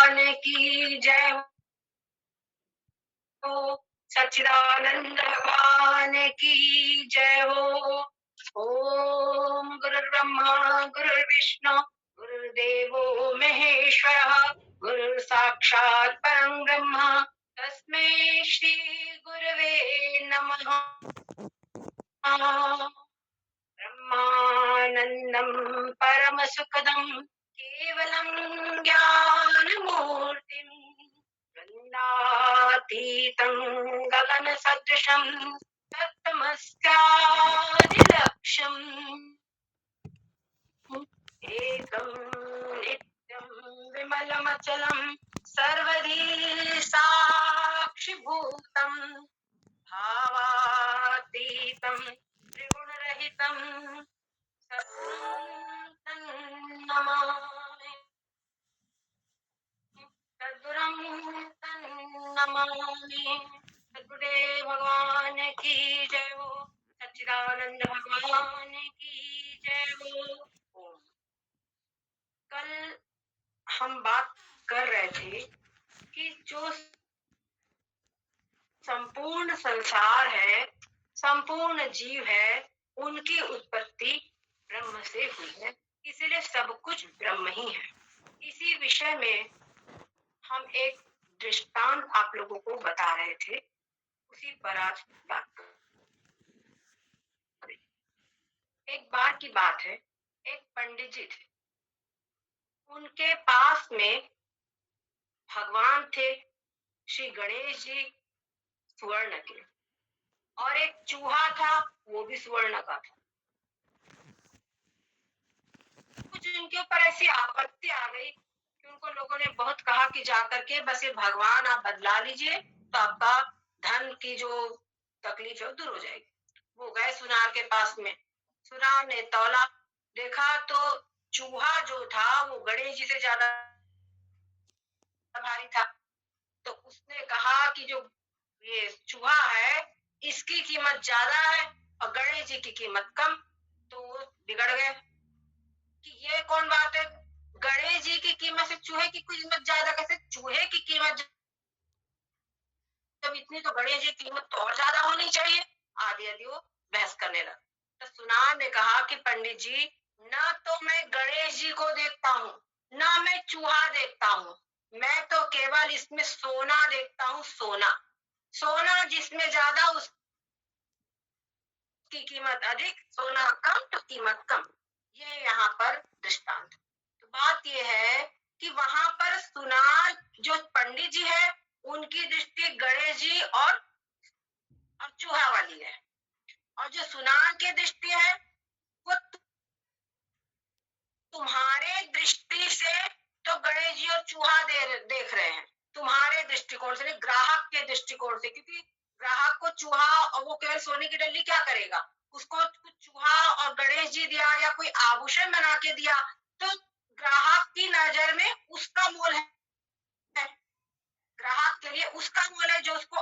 भगवान की जय हो। सच्चिदानंद भगवान की जय हो। ओम गुरुर्ब्रह्मा गुरुर्विष्णु गुरुर्देवो महेश्वरः गुरु साक्षात् परं ब्रह्म तस्मै श्री गुरवे नमः। ब्रह्मानन्दं परमसुखदं केवलं ज्ञानमूर्तिं वृन्दातीतं गगनसदृशं तत्तमस्यादिलक्ष्यम् एकं नित्यं विमलमचलं सर्वधी साक्षिभूतं भावातीतं त्रिगुणरहितं सद्गुरुं नमामि। सद्गुरुं नमामि। सद्गुरुदेव भगवान की जय हो। सच्चिदानंद भगवान की जय हो। ओम। कल हम बात कर रहे थे कि जो संपूर्ण संसार है, संपूर्ण जीव है, उनकी उत्पत्ति ब्रह्म से हुई है, इसीलिए सब कुछ ब्रह्म ही है। इसी विषय में हम एक दृष्टांत आप लोगों को बता रहे थे, उसी पर आज बात करें। एक बार की बात है, एक पंडित जी थे, उनके पास में भगवान थे श्री गणेश जी स्वर्ण के, और एक चूहा था, वो भी स्वर्ण का था। कुछ उनके ऊपर ऐसी आपत्ति आ गई कि उनको लोगों ने बहुत कहा कि जाकर के बस ये भगवान आप बदला लीजिए तो आपका धन की जो तकलीफ है वो दूर हो जाएगी। वो गए सुनार के पास में, सुनार ने तौला, देखा तो चूहा जो था वो गणेश जी से ज्यादा भारी था। तो उसने कहा कि जो ये चूहा है इसकी कीमत ज्यादा है और गणेश जी की कीमत कम। तो वो बिगड़ गए कि ये कौन बात है, गणेश जी की कीमत से चूहे की कीमत ज्यादा कैसे? चूहे की कीमत जब इतनी तो गणेश जी की कीमत तो और ज्यादा होनी चाहिए। आदि आदि वो बहस करने लगा। तो सुनार ने कहा कि पंडित जी, ना तो मैं गणेश जी को देखता हूँ, ना मैं चूहा देखता हूँ, मैं तो केवल इसमें सोना देखता हूँ। सोना, सोना जिसमें ज्यादा उसकी कीमत अधिक, सोना कम तो कीमत कम। ये यहाँ पर दृष्टांत। तो बात ये है कि वहां पर सुनार जो पंडित जी है उनकी दृष्टि गणेश जी और चूहा वाली है, और जो सुनार की दृष्टि है वो तुम्हारे दृष्टि से तो गणेश जी और चूहा देख रहे हैं, तुम्हारे दृष्टिकोण से, ग्राहक के दृष्टिकोण से। क्योंकि ग्राहक को चूहा और वो केवल सोने की डल्ली क्या करेगा, उसको कुछ चूहा और गणेश जी दिया या कोई आभूषण बना के दिया तो ग्राहक की नजर में उसका मोल है, ग्राहक के लिए उसका मोल है जो उसको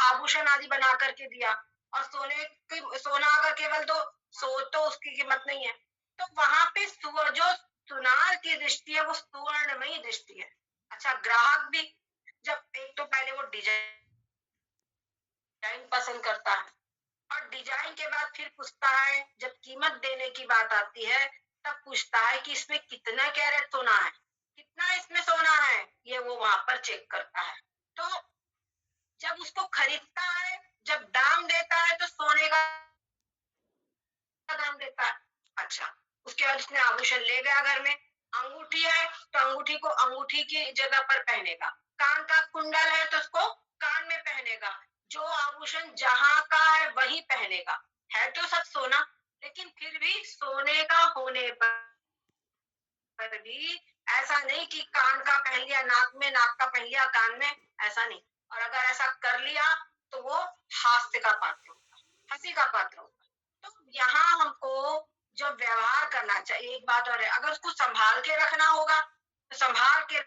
आभूषण आदि बना करके दिया। और सोना अगर केवल तो उसकी कीमत नहीं है। तो वहां पे जो सुनार की दृष्टि है वो सुवर्णमयी दृष्टि है। अच्छा, ग्राहक भी जब एक तो पहले वो डिजाइन पसंद करता है और डिजाइन के बाद फिर पूछता है, जब कीमत देने की बात आती है तब पूछता है कि इसमें कितना कैरेट सोना है, कितना इसमें सोना है, ये वो वहां पर चेक करता है। तो जब उसको खरीदता है, जब दाम देता है तो सोने का दाम देता है। अच्छा, उसके बाद उसने आभूषण ले गया घर में, अंगूठी है तो अंगूठी को अंगूठी की जगह पर पहनेगा, कान का कुंडल है तो उसको कान में पहनेगा, जो आभूषण जहां का है वही पहनेगा। है तो सब सोना, लेकिन फिर भी सोने का होने पर भी ऐसा नहीं कि कान का पहन लिया नाक में, नाक का पहन लिया कान में, ऐसा नहीं। और अगर ऐसा कर लिया तो वो हास्य का पात्र होगा, हंसी का पात्र होगा। तो यहाँ हमको जो व्यवहार करना चाहिए, एक बात और है, अगर उसको संभाल के रखना होगा तो संभाल के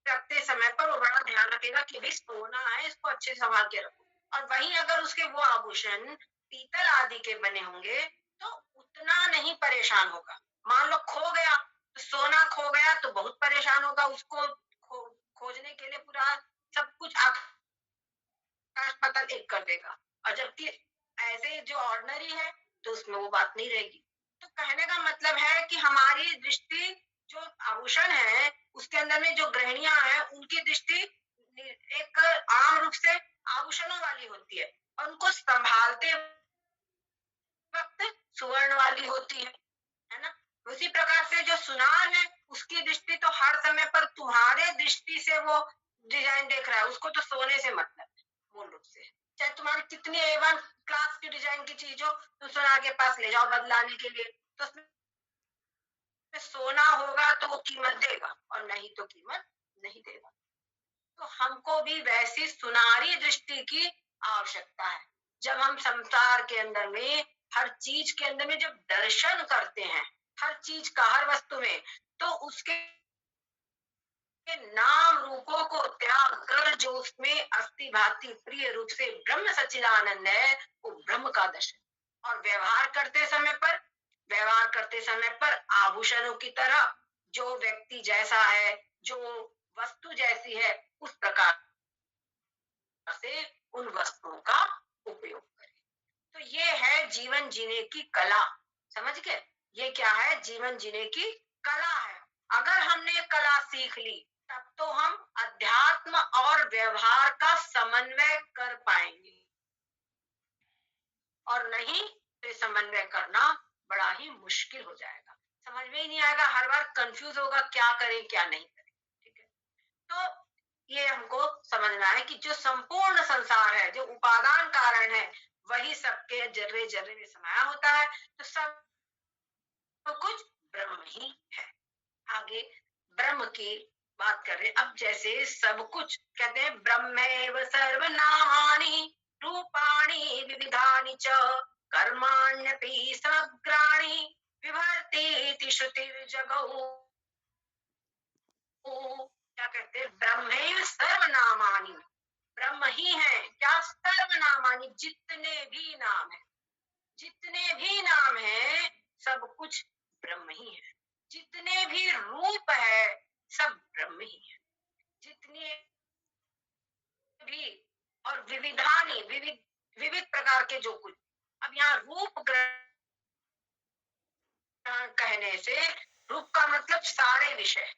रखते समय पर वो बड़ा ध्यान रखेगा कि भाई सोना है, इसको अच्छे से संभाल के रखो। और वहीं अगर उसके वो आभूषण पीतल आदि के बने होंगे तो उतना नहीं परेशान होगा। मान लो खो गया तो सोना खो गया तो बहुत परेशान होगा, उसको खोजने के लिए पूरा सब कुछ आकाश पाताल एक कर देगा। और जबकि ऐसे जो ऑर्डिनरी है तो उसमें वो बात नहीं रहेगी। तो कहने का मतलब है कि हमारी दृष्टि जो आभूषण है उसके अंदर में जो गृहणियां हैं उनकी दृष्टि एक आम रूप से आभूषणों वाली होती है और उनको संभालते वक्त सुवर्ण वाली होती है ना। उसी प्रकार से जो सुनार है उसकी दृष्टि तो हर समय पर तुम्हारे दृष्टि से वो डिजाइन देख रहा है, उसको तो सोने से मतलब है मूल रूप से। चाहे तुम्हारी कितनी A1 क्लास की डिजाइन की चीज हो, तुम सुनार के पास ले जाओ बदलाने के लिए, तो उसमें सोना होगा तो वो कीमत देगा और नहीं तो कीमत नहीं देगा। तो हमको भी वैसी सुनारी दृष्टि की आवश्यकता है। जब हम संसार के अंदर में हर चीज के अंदर में जब दर्शन करते हैं, हर चीज का हर वस्तु में, तो उसके नाम रूपों को त्याग कर जो उसमें अस्थि भांति प्रिय रूप से ब्रह्म सच्चिदानंद है, वो ब्रह्म का दर्शन। और व्यवहार करते समय पर आभूषणों की तरह जो व्यक्ति जैसा है, जो वस्तु जैसी है, उस प्रकार से उन वस्तुओं का उपयोग करें। तो ये है जीवन जीने की कला। समझ गए? ये क्या है? जीवन जीने की कला है। अगर हमने कला सीख ली तब तो हम अध्यात्म और व्यवहार का समन्वय कर पाएंगे, और नहीं तो समन्वय करना बड़ा ही मुश्किल हो जाएगा। समझ में ही नहीं आएगा, हर बार कंफ्यूज होगा क्या करें क्या नहीं करें। ठीक है, तो ये हमको समझना है कि जो संपूर्ण संसार है, जो उपादान कारण है, वही सबके जर्रे जर्रे में समाया होता है। तो सब कुछ ब्रह्म ही है। आगे ब्रह्म की बात कर रहे। अब जैसे सब कुछ कहते हैं, ब्रह्मेव सर्वनामानि रूपाणि विविधानि च कर्माण्यपि समग्राणि विभर्ति श्रुतिर्जगौ। क्या कहते हैं? ब्रह्मेव सर्वनामानि, ब्रह्म ही है क्या? सर्वनामानि, जितने भी नाम है, जितने भी नाम है सब कुछ ब्रह्म ही है। जितने भी रूप है सब ब्रह्म ही है। जितने भी और विविधानी, विविध विविध प्रकार के जो कुछ। अब यहाँ रूप ग्रहण कहने से, रूप का मतलब सारे विषय।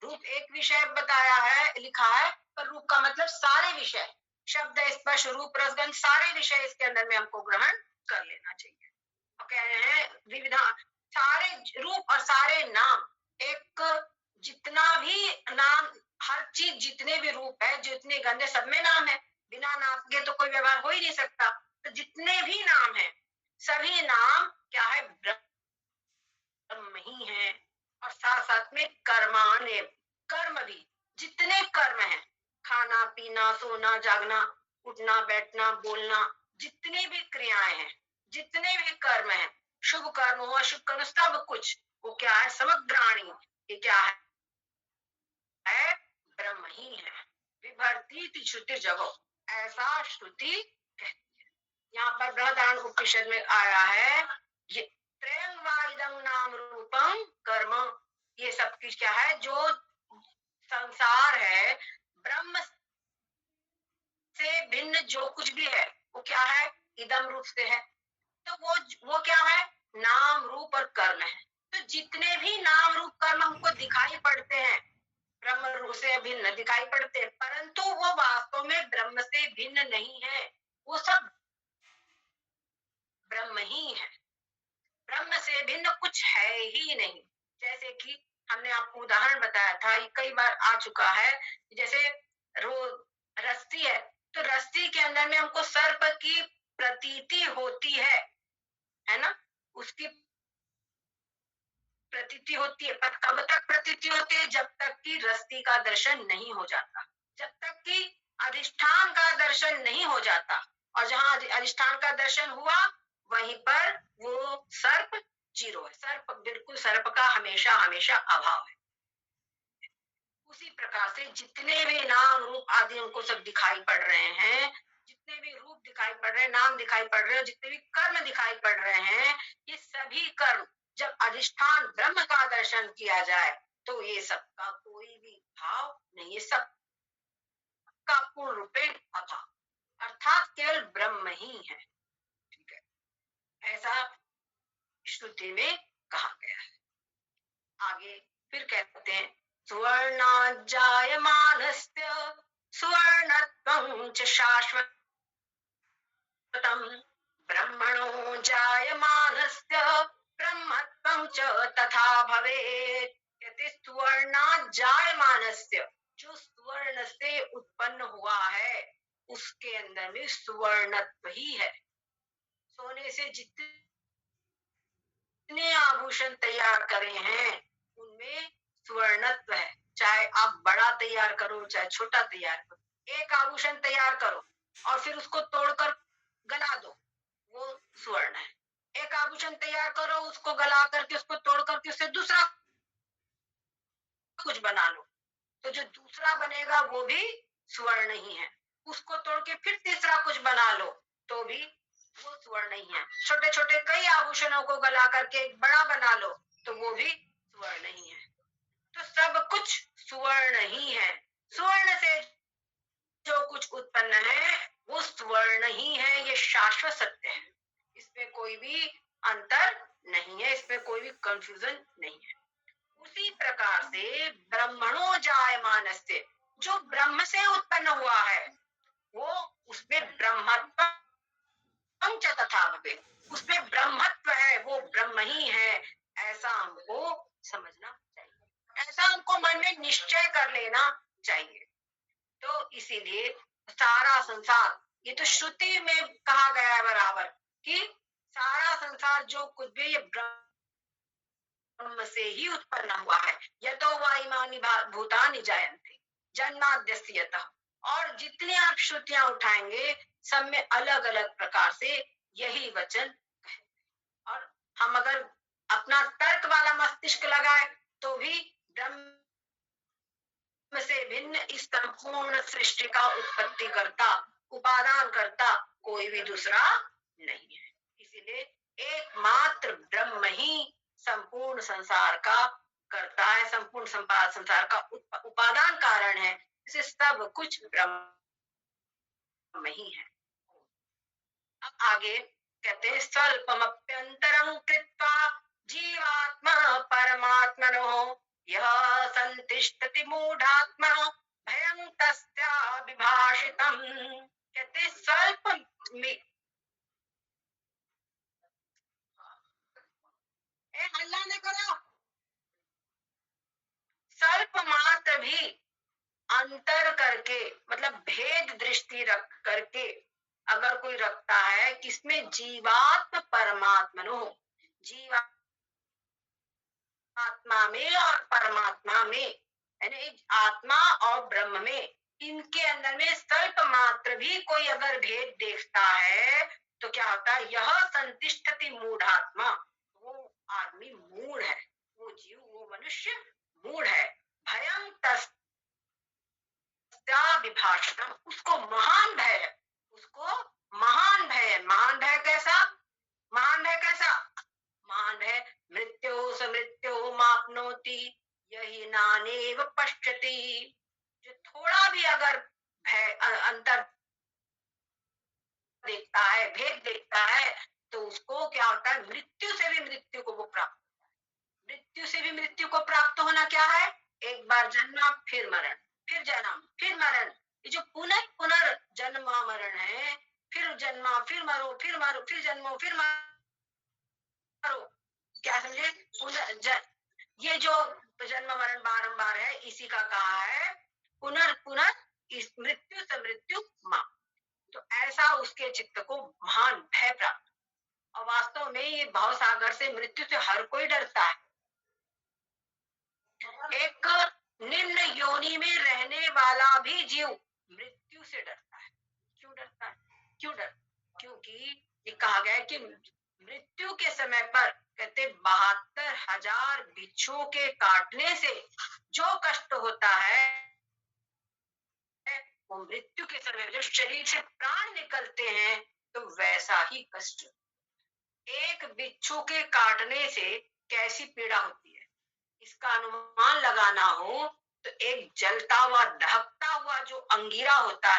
रूप एक विषय बताया है, लिखा है, पर रूप का मतलब सारे विषय, शब्द स्पर्श रूप रसगंध सारे विषय इसके अंदर में हमको ग्रहण कर लेना चाहिए। और कह रहे हैं विविधा, सारे रूप और सारे नाम, एक जितना भी नाम, हर चीज जितने भी रूप है, जितने गंधे, सब में नाम है। बिना नाम के तो कोई व्यवहार हो ही नहीं सकता। तो जितने भी नाम है, सभी नाम क्या है? ब्रह्म ही है। और साथ साथ में कर्माण्य, कर्म भी, जितने कर्म है, खाना पीना सोना जागना उठना बैठना बोलना, जितनी भी क्रियाएं हैं, जितने भी कर्म हैं, शुभ कर्म हो अशुभ कर्म, सब कुछ वो क्या है? समग्राणी, ये क्या है? ब्रह्म ही है। विभर्ती श्रुति जगो, ऐसा श्रुति कहती है। यहाँ पर बृहदारण्यक उपनिषद में आया है, ये त्रयं वा इदं नाम रूपं कर्म, ये सब कुछ क्या है? जो संसार है, ब्रह्म से भिन्न जो कुछ भी है वो क्या है? इदम रूप से है। तो वो क्या है? नाम रूप और कर्म है। तो जितने भी नाम रूप कर्म हमको दिखाई पड़ते हैं, ब्रह्म रूप से भिन्न दिखाई पड़ते हैं, परंतु वो वास्तव में ब्रह्म से भिन्न नहीं है। वो सब ब्रह्म ही है। ब्रह्म से भिन्न कुछ है ही नहीं। जैसे कि हमने आपको उदाहरण बताया था, ये कई बार आ चुका है। जैसे रस्सी है, तो रस्सी के अंदर में हमको सर्प की प्रतीति होती है ना? उसकी प्रतीति होती है, पर कब तक प्रतीति होती है? जब तक कि रस्सी का दर्शन नहीं हो जाता, जब तक कि अधिष्ठान का दर्शन नहीं हो जाता। और जहां अधिष्ठान का दर्शन हुआ वहीं पर वो सर्प जीरो है। सर्प बिल्कुल, सर्प का हमेशा हमेशा अभाव है। उसी प्रकार से जितने भी नाम रूप आदि हमको सब दिखाई पड़ रहे हैं, जितने भी रूप दिखाई पड़ रहे हैं, नाम दिखाई पड़ रहे हैं, जितने भी कर्म दिखाई पड़ रहे हैं, ये सभी कर्म जब अधिष्ठान ब्रह्म का दर्शन किया जाए तो ये सबका कोई भी भाव नहीं है, सबका पूर्ण रूपेण अभाव अर्थात केवल ब्रह्म ही है। ठीक है, ऐसा श्रुति में कहा गया है। आगे फिर कहते हैं सुवर्णाजायमानस्य सुवर्णत्वं च शाश्वतम् ब्रह्मणो जायमानस्य ब्रह्मत्वं च तथा भवेत्। कहते सुवर्णाजायमानस्य, जो सुवर्ण से उत्पन्न हुआ है उसके अंदर में सुवर्णत्व ही है। सोने से जितने आभूषण तैयार करे हैं उनमें सुवर्णत्व है। चाहे आप बड़ा तैयार करो चाहे छोटा तैयार करो, एक आभूषण तैयार करो और फिर उसको तोड़कर गला दो, वो सुवर्ण है। एक आभूषण तैयार करो, उसको गला करके उसको तोड़ करके उससे दूसरा कुछ बना लो, तो जो दूसरा बनेगा वो भी सुवर्ण ही है। उसको तोड़ के फिर तीसरा कुछ बना लो तो भी वो सुवर्ण ही है। छोटे छोटे कई आभूषणों को गला करके एक बड़ा बना लो तो वो भी सुवर्ण ही है। तो सब कुछ सुवर्ण ही है। सुवर्ण से जो कुछ उत्पन्न है वो सुवर्ण ही है, ये शाश्वत सत्य है। इसमें कोई भी अंतर नहीं है, इसमें कोई भी कंफ्यूजन नहीं है। उसी प्रकार से ब्रह्मणो जायमानस्य, जो ब्रह्म से उत्पन्न हुआ है वो उसमें ब्रह्मत्व तथा भवेत्, उसमें ब्रह्मत्व है, वो ब्रह्म ही है, ऐसा हमको समझना चाहिए, ऐसा हमको मन में निश्चय कर लेना चाहिए। तो इसीलिए सारा संसार, ये तो श्रुति में कहा गया है बराबर कि सारा संसार जो कुछ भी ये ब्रह्म से ही उत्पन्न हुआ है। यतो वा इमानि भूतानि जायन्ते जन्माद्यस्य यतः। और जितनी आप श्रुतियां उठाएंगे सब में अलग अलग प्रकार से यही वचन है। और हम अगर अपना तर्क वाला मस्तिष्क लगाए तो भी ब्रह्म से भिन्न इस संपूर्ण सृष्टि का उत्पत्ति करता, उपादान करता कोई भी दूसरा नहीं है। इसीलिए एकमात्र ब्रह्म ही संपूर्ण संसार का करता है, संपूर्ण संसार का उपादान कारण है। इसे सब कुछ ब्रह्म ही है। अब आगे कहते हैं स्वल्पमप्यंतरं कृत्वा जीवात्मा परमात्मनो यह संतिष्ठति मूढ़ात्मा भयं तस्या विभाषितम्। कहते स्वल्प में हल्ला न करो, स्वल्प मात्र भी अंतर करके मतलब भेद दृष्टि रख करके अगर कोई रखता है किसमें, जीवात्म परमात्मनो, जीवात्मा में और परमात्मा में, यानी आत्मा और ब्रह्म में, इनके अंदर में स्वल्प मात्र भी कोई अगर भेद देखता है तो क्या होता है, यह संतिष्ठति मूढ़ात्मा, वो आदमी मूढ़ है, वो जीव वो मनुष्य मूढ़ है। भयं तस्या विभाषितम्, उसको महान भय है, उसको महान भय है। महान भय कैसा, महान भय कैसा, महान भय मृत्यो स मृत्यो मापनोति यही नानेव पश्यति। जो थोड़ा भी अगर भय अंतर देखता है, भेद देखता है तो उसको क्या होता है, मृत्यु से भी मृत्यु को वो प्राप्त, मृत्यु से भी मृत्यु को प्राप्त होना क्या है, एक बार जन्म फिर मरण, फिर जन्म फिर मरण। ये जो पुनर्जन्म मरण है, फिर जन्मा फिर मरो फिर मरो फिर जन्मो फिर मरो, क्या समझे, ये जो जन्म मरण बारंबार है इसी का कहा है पुनर् इस मृत्यु से मृत्यु मां। तो ऐसा उसके चित्त को महान भय प्राप्त। और वास्तव में ये भाव सागर से मृत्यु से हर कोई डरता है। एक निम्न योनि में रहने वाला भी जीव मृत्यु से डरता है। क्यों डरता है, क्यों डर, क्योंकि ये कहा गया है कि मृत्यु के समय पर कहते 72,000 बिच्छुओं के काटने से जो कष्ट होता है वो मृत्यु के समय जब शरीर से प्राण निकलते हैं तो वैसा ही कष्ट। एक बिच्छू के काटने से कैसी पीड़ा होती है। इसका अनुमान लगाना हो तो एक जलता हुआ, दहकता हुआ जो अंगीरा होता